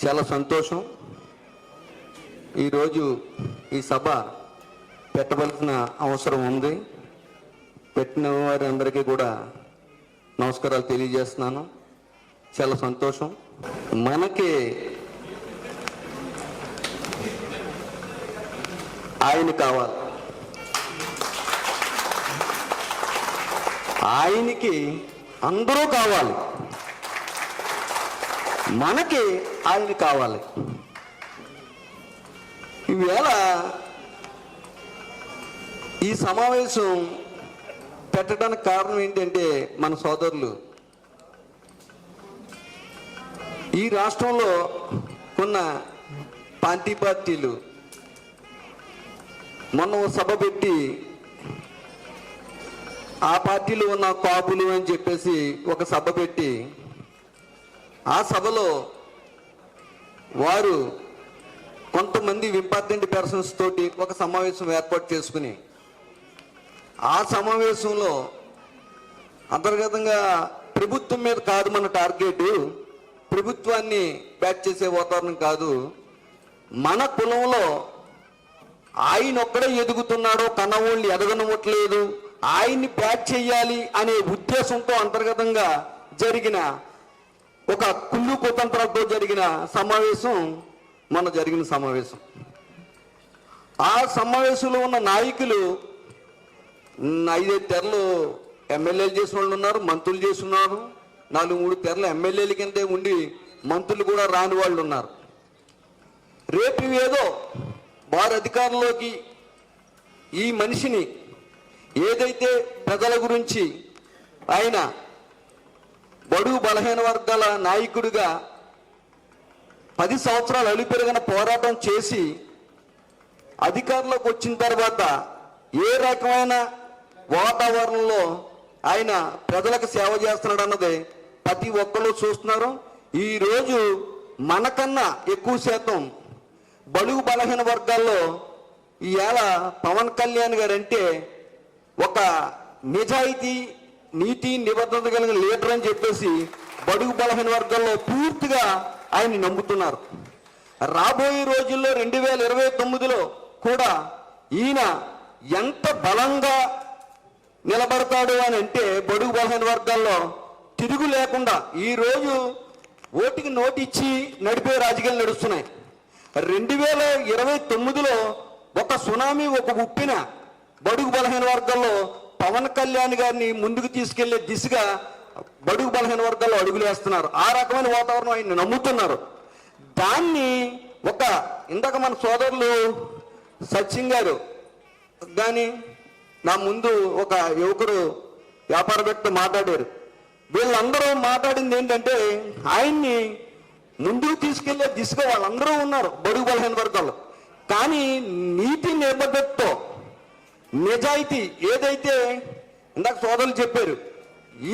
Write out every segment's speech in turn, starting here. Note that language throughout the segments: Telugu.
చాలా సంతోషం. ఈరోజు ఈ సభ పెట్టవలసిన అవసరం ఉంది. పెట్టిన వారి అందరికీ కూడా నమస్కారాలు తెలియజేస్తున్నాను. చాలా సంతోషం. మనకి ఆయన కావాలి, ఆయనకి అందరూ కావాలి, మనకి ఆయన కావాలి. ఈవేళ ఈ సమావేశం పెట్టడానికి కారణం ఏంటంటే, మన సోదరులు ఈ రాష్ట్రంలో ఉన్న పార్టీలు మొన్న సభ పెట్టి ఆ పార్టీలో ఉన్న కాపులు అని చెప్పేసి ఒక సభ పెట్టి, ఆ సభలో వారు కొంతమంది ఇంపార్టెంట్ పర్సన్స్ తోటి ఒక సమావేశం ఏర్పాటు చేసుకుని, ఆ సమావేశంలో అంతర్గతంగా ప్రభుత్వం మీద కాదు మన టార్గెట్, ప్రభుత్వాన్ని బ్యాట్ చేసే వాతావరణం కాదు, మన కులంలో ఆయన ఒక్కడే ఎదుగుతున్నాడో, కన్నవాళ్ళు ఎదగనవట్లేదు, ఆయన్ని బ్యాట్ చేయాలి అనే ఉద్దేశంతో అంతర్గతంగా జరిగిన ఒక కుళ్ళు కుతంత్రాలతో జరిగిన సమావేశం మొన్న జరిగిన సమావేశం. ఆ సమావేశంలో ఉన్న నాయకులు 5 తెరలు ఎమ్మెల్యేలు చేసిన వాళ్ళు ఉన్నారు, మంత్రులు చేస్తున్నారు, 4-3 తెరలు ఎమ్మెల్యేల కిందే ఉండి మంత్రులు కూడా రాని వాళ్ళు ఉన్నారు. రేపు ఏదో వారి అధికారంలోకి ఈ మనిషిని ఏదైతే ప్రజల గురించి ఆయన బడుగు బలహీన వర్గాల నాయకుడిగా 10 సంవత్సరాలు అలుపెరుగన పోరాటం చేసి అధికారంలోకి వచ్చిన తర్వాత ఏ రకమైన వాతావరణంలో ఆయన ప్రజలకు సేవ చేస్తున్నాడు అన్నది ప్రతి ఒక్కరు చూస్తున్నారు. ఈరోజు మనకన్నా ఎక్కువ శాతం బడుగు బలహీన వర్గాల్లో ఇవాళ పవన్ కళ్యాణ్ గారు అంటే ఒక నిజాయితీ, నీతి నిబద్ధత కలిగిన లీడర్ అని చెప్పేసి బడుగు బలహీన వర్గాల్లో పూర్తిగా ఆయన్ని నమ్ముతున్నారు. రాబోయే రోజుల్లో 2029లో కూడా ఈయన ఎంత బలంగా నిలబడతాడు అని అంటే, బడుగు బలహీన వర్గాల్లో తిరుగు లేకుండా ఈరోజు ఓటికి నోటిచ్చి నడిపే రాజకీయాలు నడుస్తున్నాయి. 2029లో ఒక సునామీ, ఒక ఉప్పిన బడుగు బలహీన వర్గాల్లో పవన్ కళ్యాణ్ గారిని ముందుకు తీసుకెళ్లే దిశగా బడుగు బలహీన వర్గాల్లో అడుగులు వేస్తున్నారు. ఆ రకమైన వాతావరణం ఆయన నమ్ముతున్నారు. దాన్ని ఒక ఇందాక మన సోదరులు సచిన్ గారు కానీ నా ముందు ఒక యువకుడు వ్యాపారవేత్త మాట్లాడారు. వీళ్ళందరూ మాట్లాడింది ఏంటంటే, ఆయన్ని ముందుకు తీసుకెళ్లే దిశగా వాళ్ళందరూ ఉన్నారు బడుగు బలహీన వర్గాల్లో. కానీ నీతి నిబద్ధతతో, నిజాయితీ ఏదైతే ఇందాక సోదరులు చెప్పారు,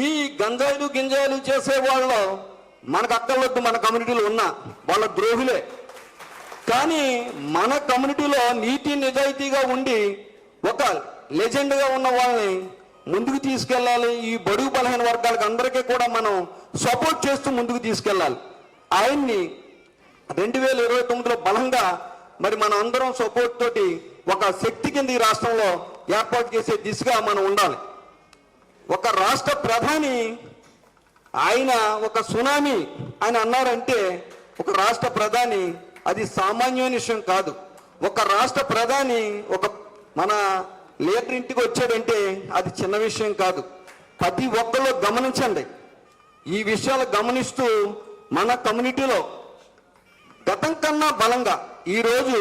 ఈ గంజాయిలు గింజాయిలు చేసే వాళ్ళు మనకు అక్కర్లొద్దు, మన కమ్యూనిటీలో ఉన్న వాళ్ళ ద్రోహులే. కానీ మన కమ్యూనిటీలో నీతి నిజాయితీగా ఉండి ఒక లెజెండ్గా ఉన్న వాళ్ళని ముందుకు తీసుకెళ్ళాలి. ఈ బడుగు బలహీన వర్గాలకు అందరికీ కూడా మనం సపోర్ట్ చేస్తూ ముందుకు తీసుకెళ్ళాలి. ఆయన్ని 2029లో బలంగా మరి మనం అందరం సపోర్ట్ తోటి ఒక శక్తి కింద ఈ రాష్ట్రంలో ఏర్పాటు చేసే దిశగా మనం ఉండాలి. ఒక రాష్ట్ర ప్రధాని ఆయన ఒక సునామీ ఆయన అన్నారంటే, ఒక రాష్ట్ర ప్రధాని అది సామాన్యమైన విషయం కాదు. ఒక రాష్ట్ర ప్రధాని ఒక మన లీడర్ ఇంటికి వచ్చాడంటే అది చిన్న విషయం కాదు. ప్రతి ఒక్కళ్ళు గమనించండి. ఈ విషయాలు గమనిస్తూ మన కమ్యూనిటీలో గతం కన్నా బలంగా ఈరోజు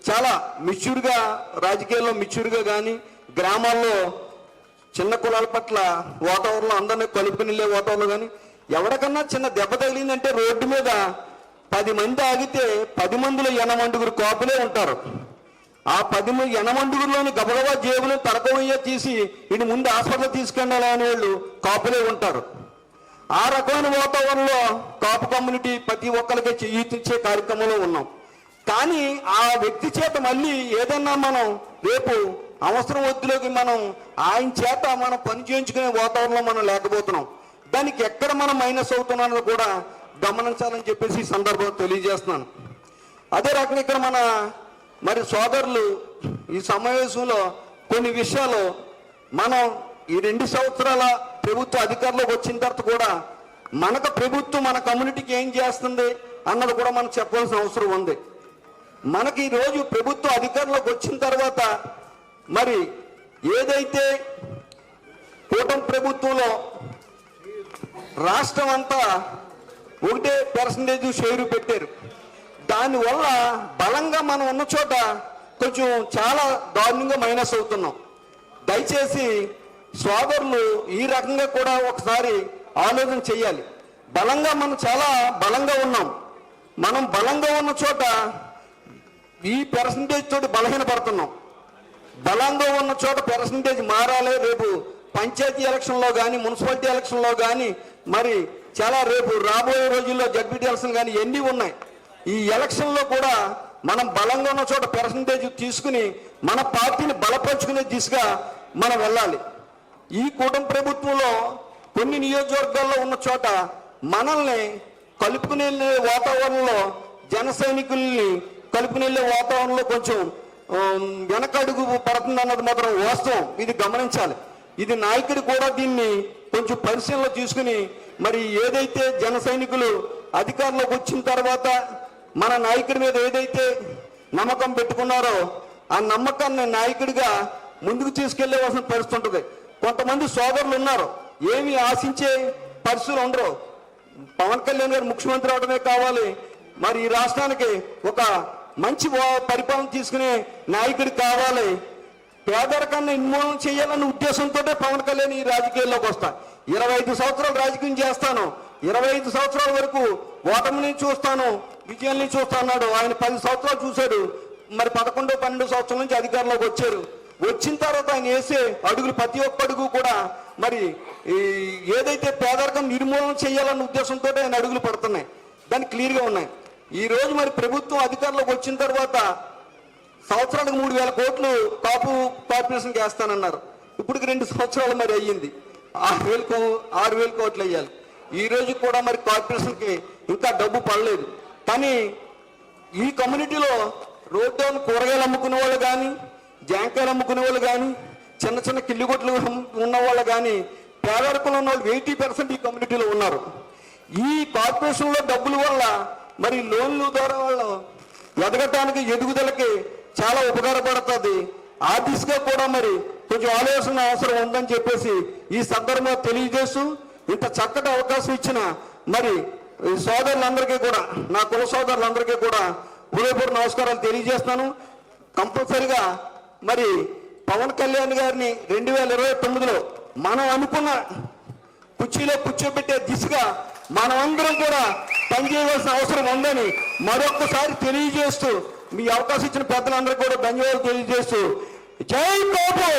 చాలా మెచ్యూర్గా, రాజకీయాల్లో మెచ్యూర్గా కానీ, గ్రామాల్లో చిన్న కులాల పట్ల వాతావరణంలో అందరినీ కలుపుకుని వెళ్ళే వాతావరణం కానీ, ఎవరికన్నా చిన్న దెబ్బ తగిలిందంటే రోడ్డు మీద 10 మంది ఆగితే 10 మందిలో 80 కాపులే ఉంటారు. ఆ 80 గబగబా జేబులు తరకవయ్య తీసి ఇది ముందు హాస్పిటల్ తీసుకెళ్ళాలి అనే వాళ్ళు కాపులే ఉంటారు. ఆ రకమైన వాతావరణంలో కాపు కమ్యూనిటీ ప్రతి ఒక్కరికి చేయించే కార్యక్రమంలో ఉన్నాం. కానీ ఆ వ్యక్తి చేత మళ్ళీ ఏదన్నా మనం రేపు అవసరం వద్దులోకి మనం ఆయన చేత మనం పని చేయించుకునే వాతావరణంలో మనం లేకపోతున్నాం. దానికి ఎక్కడ మనం మైనస్ అవుతున్నామో కూడా గమనించాలని చెప్పేసి ఈ సందర్భంలో తెలియజేస్తున్నాను. అదే రకంగా ఇక్కడ మరి సోదరులు ఈ సమావేశంలో కొన్ని విషయాలు మనం ఈ 2 సంవత్సరాల ప్రభుత్వ అధికారంలోకి వచ్చిన తర్వాత కూడా మనకు ప్రభుత్వం మన కమ్యూనిటీకి ఏం చేస్తుంది అన్నది కూడా మనం చెప్పాల్సిన అవసరం ఉంది. మనకి ఈరోజు ప్రభుత్వ అధికారంలోకి వచ్చిన తర్వాత మరి ఏదైతే కూటమి ప్రభుత్వంలో రాష్ట్రం అంతా 1% షేరు పెట్టారు. దానివల్ల బలంగా మనం ఉన్న చోట కొంచెం చాలా దారుణంగా మైనస్ అవుతున్నాం. దయచేసి సోదరులు ఈ రకంగా కూడా ఒకసారి ఆలోచన చేయాలి. బలంగా మనం చాలా బలంగా ఉన్నాం. మనం బలంగా ఉన్న చోట ఈ పర్సంటేజ్ తోటి బలహీనపడుతున్నాం. బలంగా ఉన్న చోట పర్సంటేజ్ మారాలి. రేపు పంచాయతీ ఎలక్షన్లో కానీ మున్సిపాలిటీ ఎలక్షన్లో కానీ మరి చాలా రేపు రాబోయే రోజుల్లో జడ్పీటీ ఎలక్షన్ కానీ ఎన్ని ఉన్నాయి. ఈ ఎలక్షన్లో కూడా మనం బలంగా ఉన్న చోట పర్సంటేజ్ తీసుకుని మన పార్టీని బలపరుచుకునే దిశగా మనం వెళ్ళాలి. ఈ కూటమి ప్రభుత్వంలో కొన్ని నియోజకవర్గాల్లో ఉన్న చోట మనల్ని కలుపుకునే వాతావరణంలో జన సైనికుల్ని కలుపుకునే వాతావరణంలో కొంచెం వెనకడుగు పడుతుంది అన్నది మాత్రం వాస్తవం. ఇది గమనించాలి. ఇది నాయకుడు కూడా దీన్ని కొంచెం పరిశీలనలో తీసుకుని మరి ఏదైతే జన సైనికులు అధికారంలోకి వచ్చిన తర్వాత మన నాయకుడి మీద ఏదైతే నమ్మకం పెట్టుకున్నారో ఆ నమ్మకాన్ని నాయకుడిగా ముందుకు తీసుకెళ్లేవలసిన పరిస్థితి ఉంటుంది. కొంతమంది సోదరులు ఉన్నారు, ఏమి ఆశించే పరిస్థితులు ఉండరు. పవన్ కళ్యాణ్ గారు ముఖ్యమంత్రి అవడమే కావాలి, మరి ఈ రాష్ట్రానికి ఒక మంచి పరిపాలన తీసుకునే నాయకుడు కావాలి, పేదరికాన్ని నిర్మూలన చేయాలన్న ఉద్దేశంతో పవన్ కళ్యాణ్ ఈ రాజకీయాల్లోకి వస్తా. 25 సంవత్సరాలు రాజకీయం చేస్తాను, 25 సంవత్సరాల వరకు ఓటమిని చూస్తాను, విజయాన్ని చూస్తా అన్నాడు. ఆయన 10 సంవత్సరాలు చూశాడు. మరి 11, 12 సంవత్సరాల నుంచి అధికారంలోకి వచ్చారు. వచ్చిన తర్వాత ఆయన వేసే అడుగులు ప్రతి ఒక్క అడుగు కూడా మరి ఏదైతే పేదరికం నిర్మూలన చేయాలన్న ఉద్దేశంతో ఆయన అడుగులు పడుతున్నాయి. దాన్ని క్లియర్గా ఉన్నాయి. ఈ రోజు మరి ప్రభుత్వం అధికారంలోకి వచ్చిన తర్వాత సంవత్సరానికి 3,000 కోట్లు కాపు కార్పొరేషన్కి వేస్తానన్నారు. ఇప్పటికి 2 సంవత్సరాలు మరి అయ్యింది. 6,000 కోట్లు వేయాలి. ఈ రోజు కూడా మరి కార్పొరేషన్కి ఇంకా డబ్బు పడలేదు. కానీ ఈ కమ్యూనిటీలో రోడ్డు కూరగాయలు అమ్ముకునే వాళ్ళు కానీ, జాంకాయలు అమ్ముకునే వాళ్ళు కానీ, చిన్న చిన్న కిల్లిగొట్లు ఉన్న వాళ్ళు కానీ, పేదరికంలో ఉన్న వాళ్ళు 80% ఈ కమ్యూనిటీలో ఉన్నారు. ఈ కార్పొరేషన్లో డబ్బుల వల్ల మరి లోన్ల ద్వారా వాళ్ళు ఎదగటానికి ఎదుగుదలకి చాలా ఉపకారపడుతుంది. ఆ దిశగా కూడా మరి కొంచెం ఆలోచన అవసరం ఉందని చెప్పేసి ఈ సందర్భంగా తెలియజేస్తూ ఇంత చక్కటి అవకాశం ఇచ్చిన మరి సోదరులందరికీ కూడా, నా కుల సోదరులందరికీ కూడా హృదయపూర్వక నమస్కారాలు తెలియజేస్తున్నాను. కంపల్సరిగా మరి పవన్ కళ్యాణ్ గారిని 2029లో మనం అనుకున్న కుర్చీలో కూర్చోబెట్టే దిశగా మనమందరం కూడా పనిచేయవలసిన అవసరం ఉందని మరొక్కసారి తెలియజేస్తూ మీ అవకాశం ఇచ్చిన పెద్దలందరికీ కూడా ధన్యవాదాలు తెలియజేస్తూ జై బాబు.